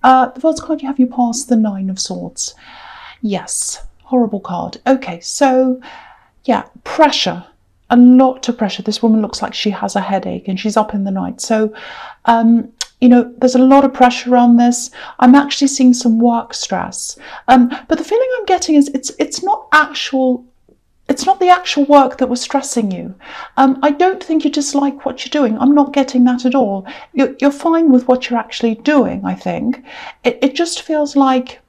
The first card you have, you pass the Nine of Swords. Yes, horrible card. Okay, so yeah, pressure. A lot of pressure. This woman looks like she has a headache and she's up in the night. So, there's a lot of pressure on this. I'm actually seeing some work stress. But the feeling I'm getting is it's not the actual work that was stressing you. I don't think you dislike what you're doing. I'm not getting that at all. You're fine with what you're actually doing, I think. It just feels like,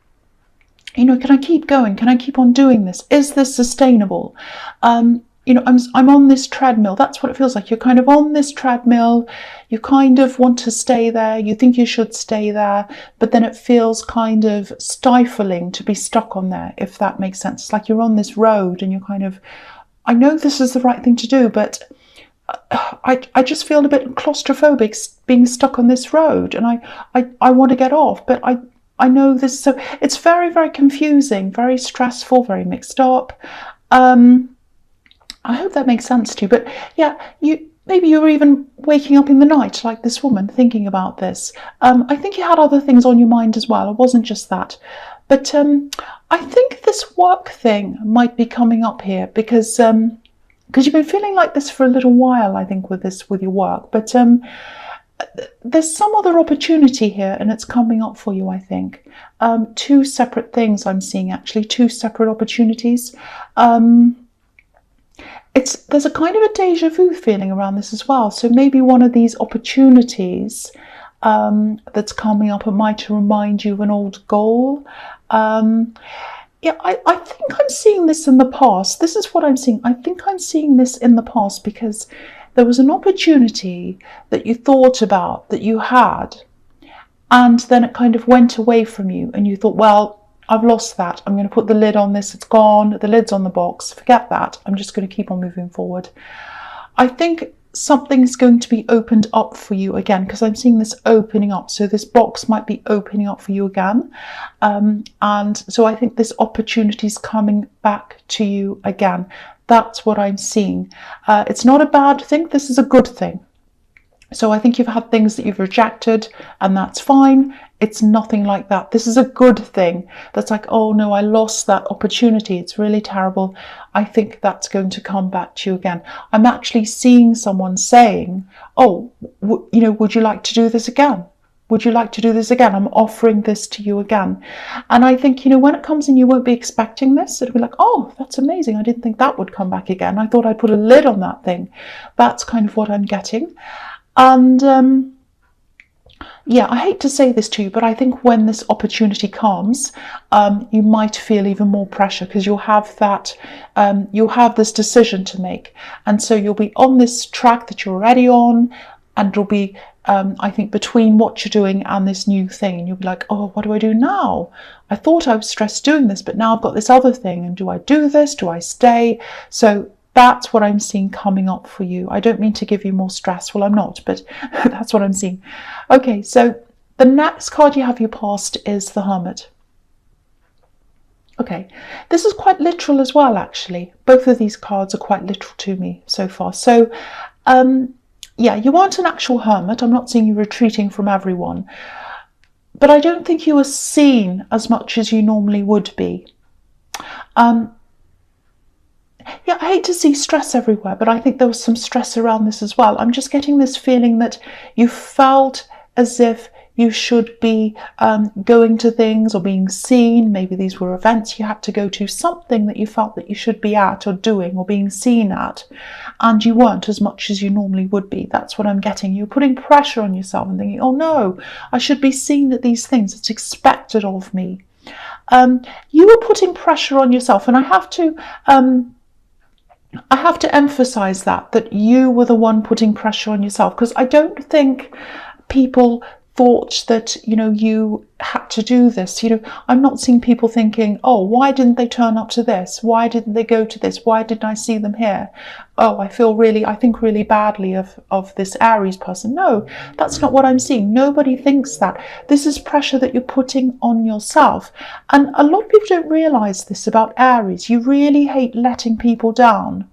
can I keep going? Can I keep on doing this? Is this sustainable? I'm on this treadmill. That's what it feels like. You're kind of on this treadmill. You kind of want to stay there. You think you should stay there, but then it feels kind of stifling to be stuck on there, if that makes sense. It's like you're on this road and you're kind of, I know this is the right thing to do, but I just feel a bit claustrophobic being stuck on this road, and I want to get off, but I know this, so it's very, very confusing, very stressful, very mixed up. I hope that makes sense to you. But yeah, maybe you were even waking up in the night like this woman thinking about this. I think you had other things on your mind as well. It wasn't just that. But I think this work thing might be coming up here because you've been feeling like this for a little while, I think, with your work. But there's some other opportunity here and it's coming up for you, I think. Two separate things I'm seeing, actually, two separate opportunities. There's a kind of a deja vu feeling around this as well. So maybe one of these opportunities that's coming up might remind you of an old goal. I think I'm seeing this in the past. This is what I'm seeing. I think I'm seeing this in the past because there was an opportunity that you thought about, that you had, and then it kind of went away from you and you thought, well, I've lost that. I'm going to put the lid on this. It's gone. The lid's on the box. Forget that. I'm just going to keep on moving forward. I think something's going to be opened up for you again because I'm seeing this opening up. So this box might be opening up for you again. And so I think this opportunity is coming back to you again. That's what I'm seeing. It's not a bad thing. This is a good thing. So I think you've had things that you've rejected and that's fine. It's nothing like that. This is a good thing. That's like, oh no, I lost that opportunity. It's really terrible. I think that's going to come back to you again. I'm actually seeing someone saying, oh, would you like to do this again? Would you like to do this again? I'm offering this to you again. And I think, when it comes in, you won't be expecting this. It'll be like, oh, that's amazing. I didn't think that would come back again. I thought I'd put a lid on that thing. That's kind of what I'm getting. And I hate to say this to you, but I think when this opportunity comes, you might feel even more pressure because you'll have this decision to make. And so you'll be on this track that you're already on, and it'll be, I think, between what you're doing and this new thing. And you'll be like, oh, what do I do now? I thought I was stressed doing this, but now I've got this other thing. And do I do this? Do I stay? So that's what I'm seeing coming up for you. I don't mean to give you more stress. Well, I'm not, but that's what I'm seeing. Okay, so the next card you have your past is the Hermit. Okay, this is quite literal as well, actually. Both of these cards are quite literal to me so far. So, you aren't an actual hermit. I'm not seeing you retreating from everyone. But I don't think you are seen as much as you normally would be. I hate to see stress everywhere, but I think there was some stress around this as well. I'm just getting this feeling that you felt as if you should be going to things or being seen. Maybe these were events you had to go to, something that you felt that you should be at or doing or being seen at, and you weren't as much as you normally would be. That's what I'm getting. You're putting pressure on yourself and thinking, oh no, I should be seen at these things. It's expected of me. You were putting pressure on yourself, and I have to emphasize that you were the one putting pressure on yourself, because I don't think people thought that, you had to do this. I'm not seeing people thinking, oh, why didn't they turn up to this? Why didn't they go to this? Why didn't I see them here? Oh, I think really badly of this Aries person. No, that's not what I'm seeing. Nobody thinks that. This is pressure that you're putting on yourself. And a lot of people don't realize this about Aries. You really hate letting people down.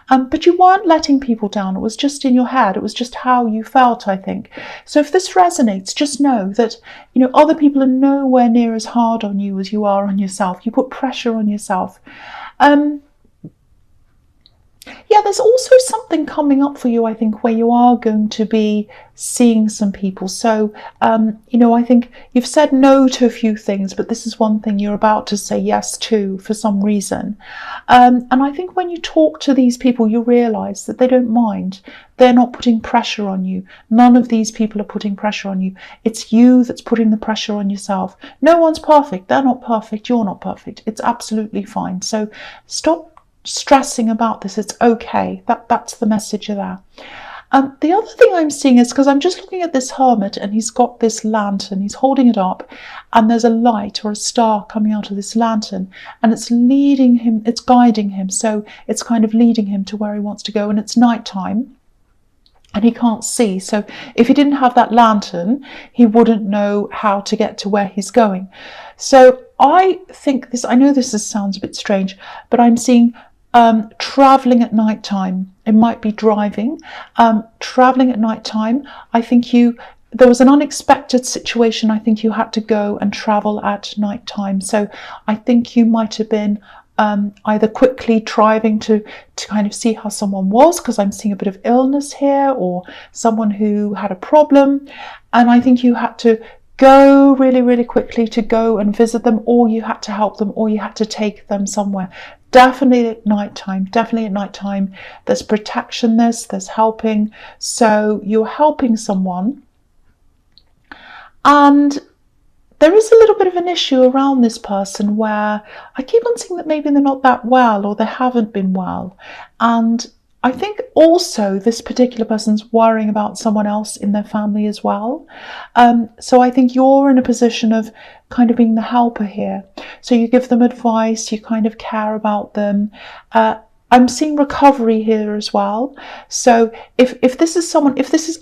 But you weren't letting people down. It was just in your head. It was just how you felt, I think. So if this resonates, just know that, other people are nowhere near as hard on you as you are on yourself. You put pressure on yourself. Yeah, there's also something coming up for you, I think, where you are going to be seeing some people. So, I think you've said no to a few things, but this is one thing you're about to say yes to for some reason. And I think when you talk to these people, you realise that they don't mind. They're not putting pressure on you. None of these people are putting pressure on you. It's you that's putting the pressure on yourself. No one's perfect. They're not perfect. You're not perfect. It's absolutely fine. So stop stressing about this. It's okay. That's the message there. The other thing I'm seeing is, because I'm just looking at this hermit and he's got this lantern, he's holding it up, and there's a light or a star coming out of this lantern, and it's leading him, it's guiding him, so it's kind of leading him to where he wants to go, and it's nighttime and he can't see. So if he didn't have that lantern, he wouldn't know how to get to where he's going. So I think this, I know this sounds a bit strange, but I'm seeing traveling at night time. It might be driving, traveling at night time. I think there was an unexpected situation. I think you had to go and travel at night time. So I think you might have been either quickly driving to kind of see how someone was, because I'm seeing a bit of illness here, or someone who had a problem, and I think you had to go really, really quickly to go and visit them, or you had to help them, or you had to take them somewhere. Definitely at night time. There's protection, there's helping. So you're helping someone, and there is a little bit of an issue around this person where I keep on seeing that maybe they're not that well, or they haven't been well. And I think also this particular person's worrying about someone else in their family as well. So I think you're in a position of kind of being the helper here. So you give them advice, you kind of care about them. I'm seeing recovery here as well. So if this is,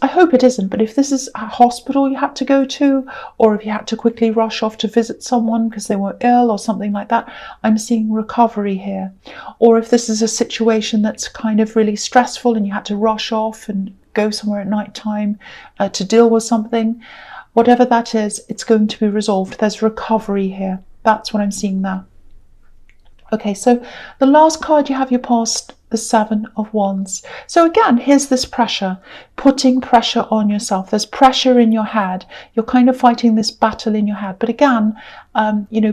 I hope it isn't, but if this is a hospital you had to go to, or if you had to quickly rush off to visit someone because they were ill or something like that, I'm seeing recovery here. Or if this is a situation that's kind of really stressful and you had to rush off and go somewhere at night time to deal with something, whatever that is, it's going to be resolved. There's recovery here. That's what I'm seeing there. Okay, so the last card you have, you passed the Seven of Wands. So again, here's this pressure, putting pressure on yourself. There's pressure in your head. You're kind of fighting this battle in your head. But again,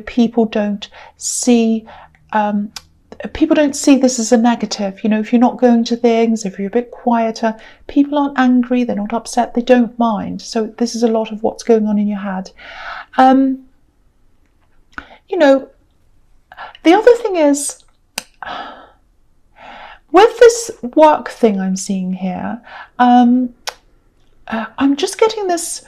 people don't see this as a negative. If you're not going to things, if you're a bit quieter, people aren't angry, they're not upset, they don't mind. So this is a lot of what's going on in your head. The other thing is, with this work thing I'm seeing here, I'm just getting this,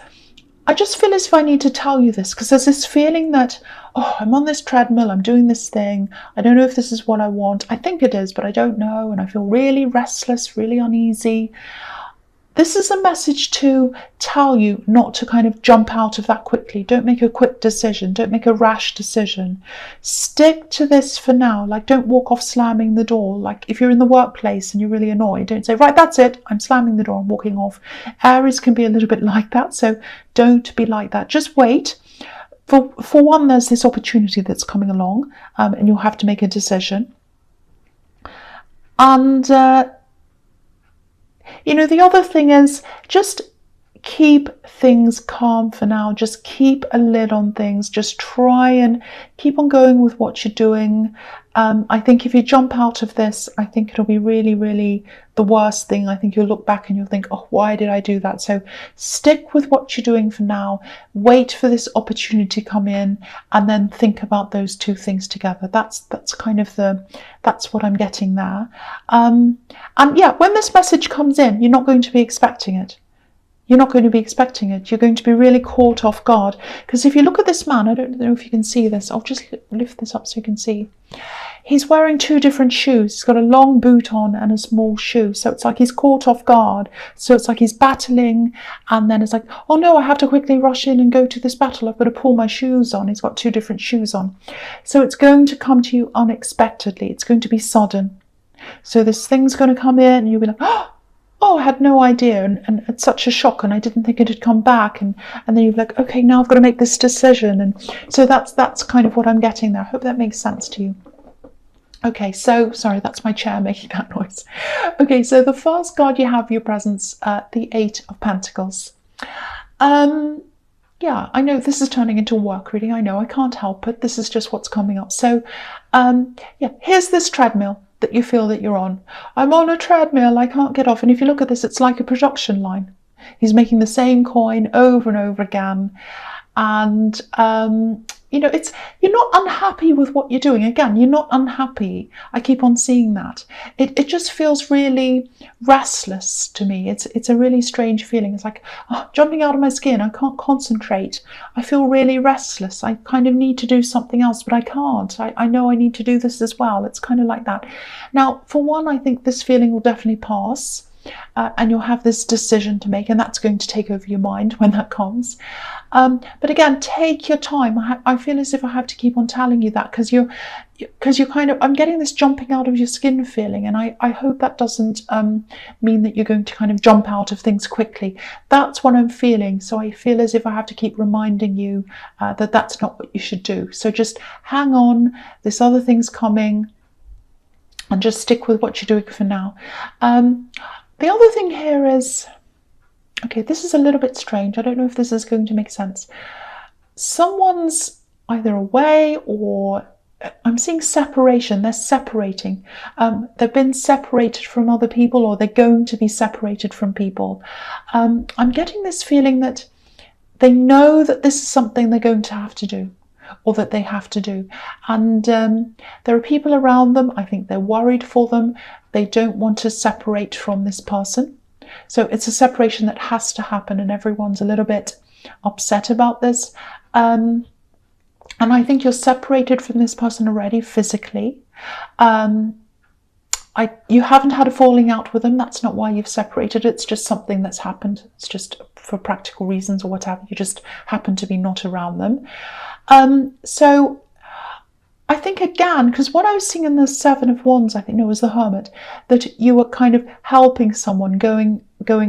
I just feel as if I need to tell you this, because there's this feeling that, I'm on this treadmill, I'm doing this thing, I don't know if this is what I want. I think it is, but I don't know, and I feel really restless, really uneasy. This is a message to tell you not to kind of jump out of that quickly. Don't make a quick decision. Don't make a rash decision. Stick to this for now. Like, don't walk off slamming the door. Like, if you're in the workplace and you're really annoyed, don't say, right, that's it, I'm slamming the door, I'm walking off. Aries can be a little bit like that, so don't be like that. Just wait. For one, there's this opportunity that's coming along, and you'll have to make a decision. And the other thing is, just keep things calm for now. Just keep a lid on things. Just try and keep on going with what you're doing. I think if you jump out of this, I think it'll be really, really the worst thing. I think you'll look back and you'll think, why did I do that? So stick with what you're doing for now. Wait for this opportunity to come in, and then think about those two things together. That's kind of that's what I'm getting there. And yeah, when this message comes in, you're not going to be expecting it. You're not going to be expecting it. You're going to be really caught off guard. Because if you look at this man, I don't know if you can see this. I'll just lift this up so you can see. He's wearing two different shoes. He's got a long boot on and a small shoe. So it's like he's caught off guard. So it's like he's battling. And then it's like, oh no, I have to quickly rush in and go to this battle. I've got to pull my shoes on. He's got two different shoes on. So it's going to come to you unexpectedly. It's going to be sudden. So this thing's going to come in and you'll be like, oh, I had no idea, and it's such a shock, and I didn't think it had come back, and then you're like, okay, now I've got to make this decision. And so that's kind of what I'm getting there. I hope that makes sense to you. Okay, so sorry, that's my chair making that noise. Okay, so the first card you have for your presence, the Eight of Pentacles. Yeah, I know this is turning into a work reading. I know, I can't help it. This is just what's coming up. So, yeah, here's this treadmill that you feel that you're on. I'm on a treadmill, I can't get off. And if you look at this, it's like a production line. He's making the same coin over and over again. And, you know, you're not unhappy with what you're doing. Again, you're not unhappy. I keep on seeing that. It just feels really restless to me. It's a really strange feeling. It's like, jumping out of my skin. I can't concentrate. I feel really restless. I kind of need to do something else, but I can't. I know I need to do this as well. It's kind of like that. Now, for one, I think this feeling will definitely pass. And you'll have this decision to make, and that's going to take over your mind when that comes. But again, take your time. I feel as if I have to keep on telling you that because you're kind of, I'm getting this jumping out of your skin feeling, and I hope that doesn't mean that you're going to kind of jump out of things quickly. That's what I'm feeling. So I feel as if I have to keep reminding you that that's not what you should do. So just hang on. This other thing's coming, and just stick with what you're doing for now. The other thing here is, okay, this is a little bit strange. I don't know if this is going to make sense. Someone's either away, or I'm seeing separation. They're separating. They've been separated from other people, or they're going to be separated from people. I'm getting this feeling that they know that this is something they're going to have to do, or that they have to do. And there are people around them. I think they're worried for them. They don't want to separate from this person. So it's a separation that has to happen, and everyone's a little bit upset about this. And I think you're separated from this person already physically. You haven't had a falling out with them. That's not why you've separated. It's just something that's happened. It's just for practical reasons or whatever. You just happen to be not around them. So I think again, because what I was seeing in the Seven of Wands, I think it was the Hermit, that you were kind of helping someone, going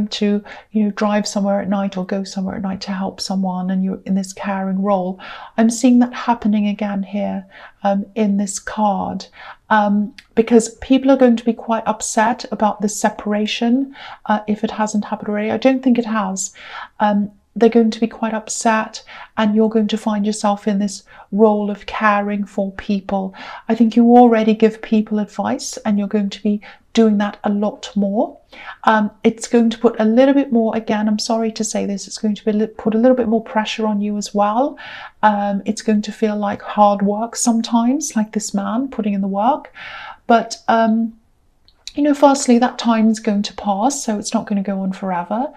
to, you know, drive somewhere at night or go somewhere at night to help someone, and you're in this caring role. I'm seeing that happening again here in this card, because people are going to be quite upset about this separation if it hasn't happened already. I don't think it has. They're going to be quite upset, and you're going to find yourself in this role of caring for people. I think you already give people advice, and you're going to be doing that a lot more. It's going to put a little bit more, again, I'm sorry to say this, it's going to put a little bit more pressure on you as well. It's going to feel like hard work sometimes, like this man putting in the work. But you know, firstly, that time is going to pass, so it's not going to go on forever.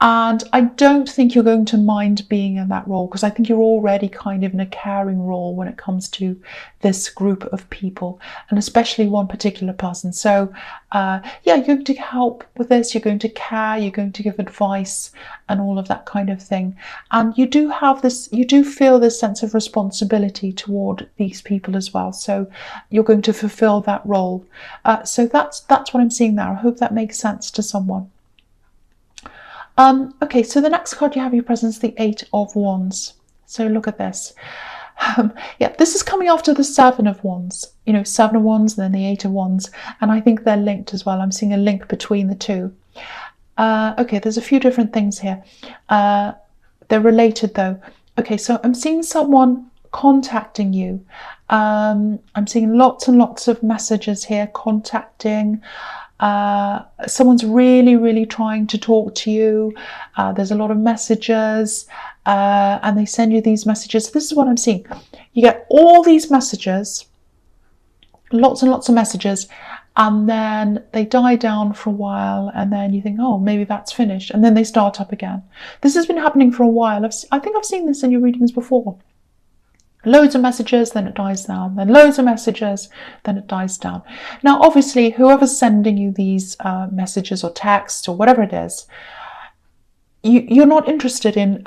And I don't think you're going to mind being in that role, because I think you're already kind of in a caring role when it comes to this group of people, and especially one particular person. So yeah, you're going to help with this, you're going to care, you're going to give advice and all of that kind of thing. And you do have this, you do feel this sense of responsibility toward these people as well. So you're going to fulfill that role. So that's what I'm seeing there. I hope that makes sense to someone. Okay, so the next card you have in your presence, the Eight of Wands. So look at this. Yeah, this is coming after the Seven of Wands. You know, Seven of Wands and then the Eight of Wands. And I think they're linked as well. I'm seeing a link between the two. Okay, there's a few different things here. They're related though. Okay, so I'm seeing someone contacting you. I'm seeing lots and lots of messages here, contacting. Someone's really trying to talk to you. There's a lot of messages, and they send you these messages. This is what I'm seeing. You get all these messages, lots and lots of messages, and then they die down for a while, and then you think, oh, maybe that's finished, and then they start up again. This has been happening for a while. I think I've seen this in your readings before. Loads of messages, then it dies down, then loads of messages, then it dies down. Now, obviously, whoever's sending you these messages or texts or whatever it is, you're not interested in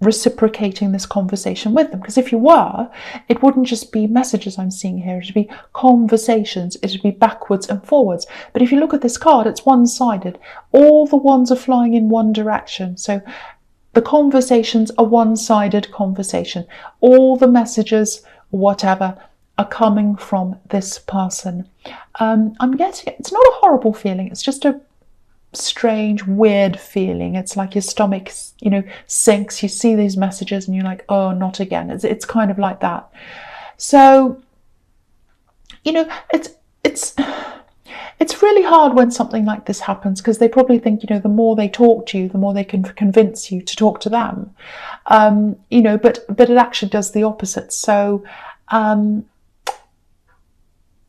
reciprocating this conversation with them. Because if you were, it wouldn't just be messages I'm seeing here, it'd be conversations, it'd be backwards and forwards. But if you look at this card, it's one-sided. All the wands are flying in one direction. So the conversations are one-sided conversation. All the messages, whatever, are coming from this person. I'm getting it. It's not a horrible feeling. It's just a strange, weird feeling. It's like your stomach, sinks. You see these messages and you're like, oh, not again. It's kind of like that. So, it's really hard when something like this happens, because they probably think, the more they talk to you, the more they can convince you to talk to them. But it actually does the opposite. So,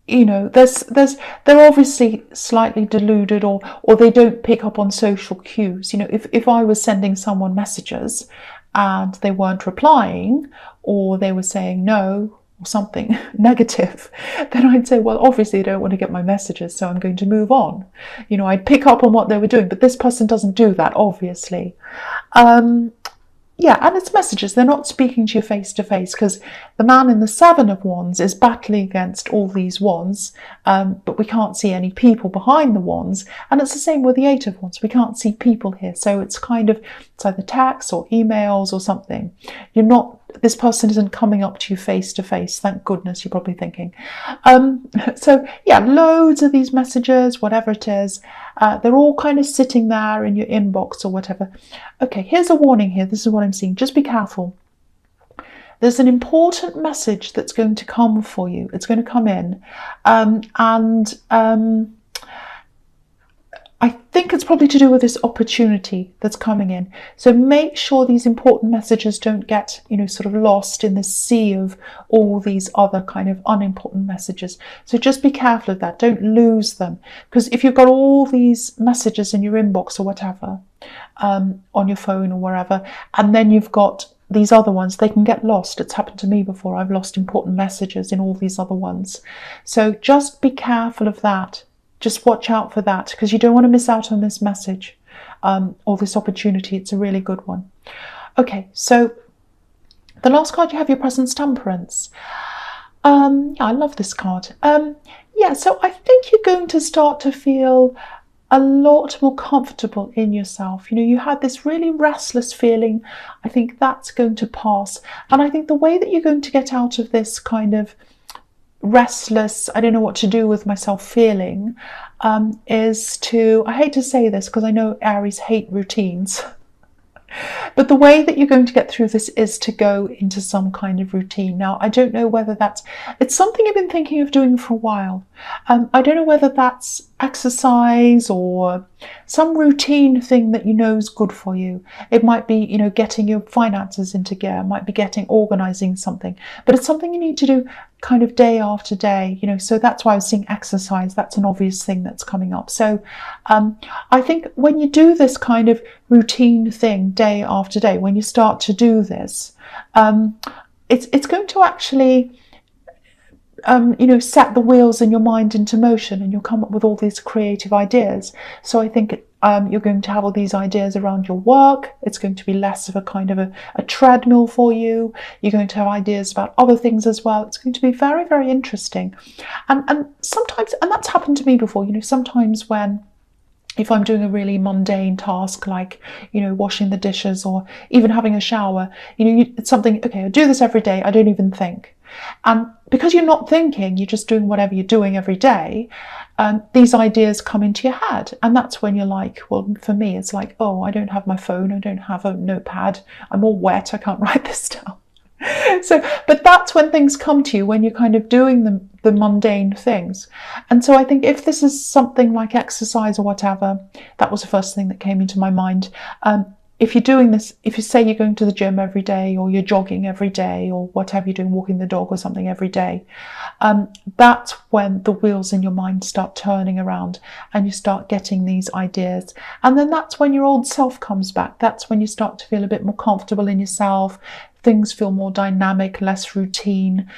they're obviously slightly deluded, or they don't pick up on social cues. If I was sending someone messages and they weren't replying, or they were saying no or something negative, then I'd say, well, obviously they don't want to get my messages, so I'm going to move on. I'd pick up on what they were doing, but this person doesn't do that, obviously. Yeah, and it's messages. They're not speaking to you face to face, because the man in the Seven of Wands is battling against all these wands, but we can't see any people behind the wands. And it's the same with the Eight of Wands. We can't see people here. So it's either text or emails or something. This person isn't coming up to you face to face. Thank goodness, you're probably thinking. So yeah, loads of these messages, whatever it is, they're all kind of sitting there in your inbox or whatever. Okay, here's a warning here. This is what I'm seeing. Just be careful. There's an important message that's going to come for you. It's going to come in. I think it's probably to do with this opportunity that's coming in. So make sure these important messages don't get, sort of lost in the sea of all these other kind of unimportant messages. So just be careful of that. Don't lose them. Because if you've got all these messages in your inbox or whatever, on your phone or wherever, and then you've got these other ones, they can get lost. It's happened to me before. I've lost important messages in all these other ones. So just be careful of that. Just watch out for that, because you don't want to miss out on this message or this opportunity. It's a really good one. Okay, so the last card you have, your presence, Temperance. Yeah, I love this card. Yeah, so I think you're going to start to feel a lot more comfortable in yourself. You had this really restless feeling. I think that's going to pass. And I think the way that you're going to get out of this kind of restless, I don't know what to do with myself feeling, is to, I hate to say this because I know Aries hate routines, but the way that you're going to get through this is to go into some kind of routine. Now, I don't know whether it's something you've been thinking of doing for a while. I don't know whether that's exercise or some routine thing that is good for you. It might be, getting your finances into gear. It might be organizing something, but it's something you need to do kind of day after day, so that's why I was seeing exercise. That's an obvious thing that's coming up. So I think when you do this kind of routine thing day after day, when you start to do this, it's going to actually set the wheels in your mind into motion, and you'll come up with all these creative ideas. So I think you're going to have all these ideas around your work. It's going to be less of a kind of a treadmill for you. You're going to have ideas about other things as well. It's going to be very, very interesting. And sometimes, and that's happened to me before, sometimes if I'm doing a really mundane task like, washing the dishes or even having a shower, it's something, okay, I do this every day. I don't even think. And because you're not thinking, you're just doing whatever you're doing every day, these ideas come into your head. And that's when you're like, well, for me, it's like, oh, I don't have my phone. I don't have a notepad. I'm all wet. I can't write this down. But that's when things come to you, when you're kind of doing the mundane things. And so I think if this is something like exercise or whatever, that was the first thing that came into my mind. If you're doing this, if you say you're going to the gym every day, or you're jogging every day, or whatever you're doing, walking the dog or something every day, that's when the wheels in your mind start turning around and you start getting these ideas. And then that's when your old self comes back. That's when you start to feel a bit more comfortable in yourself. Things feel more dynamic, less routine.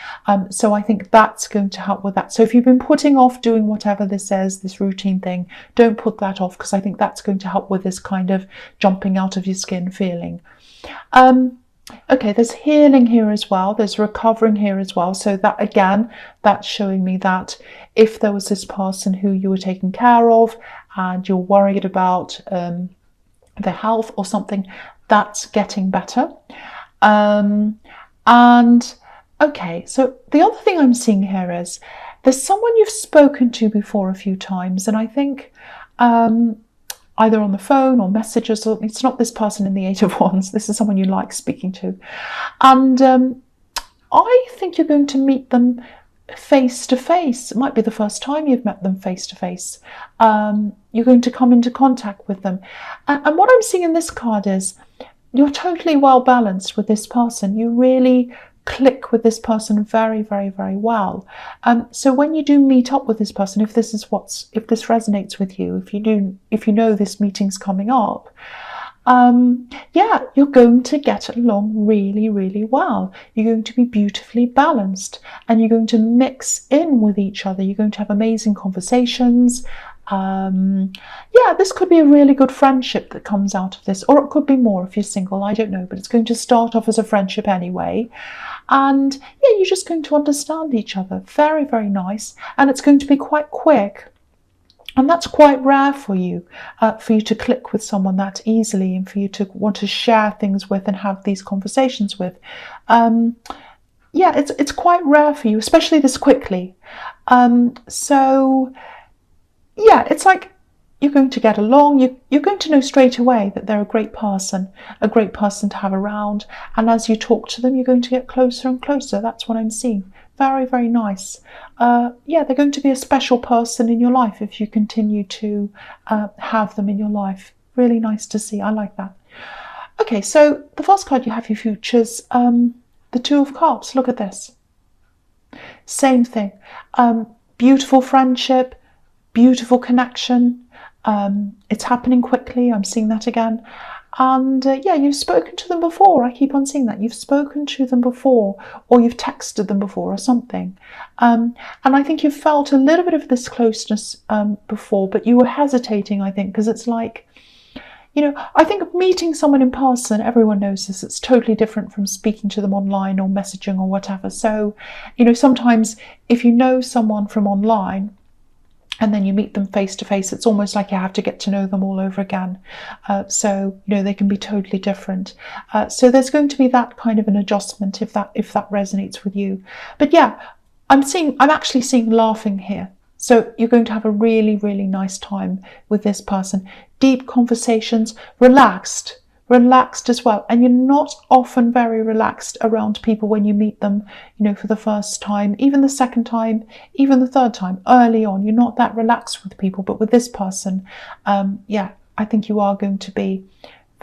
So I think that's going to help with that. So if you've been putting off doing whatever this is, this routine thing, don't put that off, because I think that's going to help with this kind of jumping out of your skin feeling. Okay, there's healing here as well. There's recovering here as well. So that, again, that's showing me that if there was this person who you were taking care of and you're worried about their health or something, that's getting better. And okay, so the other thing I'm seeing here is there's someone you've spoken to before a few times, and I think either on the phone or messages, or it's not this person in the Eight of Wands, this is someone you like speaking to. And I think you're going to meet them face to face. It might be the first time you've met them face to face. You're going to come into contact with them. And what I'm seeing in this card is you're totally well balanced with this person. You really click with this person very, very, very well. So when you do meet up with this person, if this resonates with you, if you know this meeting's coming up, yeah, you're going to get along really, really well. You're going to be beautifully balanced, and you're going to mix in with each other. You're going to have amazing conversations. Yeah, this could be a really good friendship that comes out of this, or it could be more if you're single, I don't know, but it's going to start off as a friendship anyway. And yeah, you're just going to understand each other. Very, very nice. And it's going to be quite quick. And that's quite rare for you to click with someone that easily, and for you to want to share things with and have these conversations with. Yeah, it's quite rare for you, especially this quickly. So yeah, it's like you're going to get along. You're going to know straight away that they're a great person to have around. And as you talk to them, you're going to get closer and closer. That's what I'm seeing. Very, very nice. Yeah, they're going to be a special person in your life if you continue to have them in your life. Really nice to see. I like that. Okay, so the first card you have, your futures, the Two of Cups. Look at this. Same thing. Beautiful friendship, beautiful connection. It's happening quickly. I'm seeing that again. And yeah, you've spoken to them before. I keep on seeing that. You've spoken to them before, or you've texted them before or something. And I think you've felt a little bit of this closeness before, but you were hesitating, I think, because it's like, you know, I think meeting someone in person, everyone knows this, it's totally different from speaking to them online or messaging or whatever. So, you know, sometimes if you know someone from online, and then you meet them face to face, it's almost like you have to get to know them all over again. So, you know, they can be totally different. So there's going to be that kind of an adjustment if that resonates with you. But yeah, I'm actually seeing laughing here. So you're going to have a really, really nice time with this person. Deep conversations, relaxed as well. And you're not often very relaxed around people when you meet them, you know, for the first time, even the second time, even the third time. Early on, you're not that relaxed with people, but with this person, yeah, I think you are going to be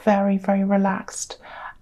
very, very relaxed.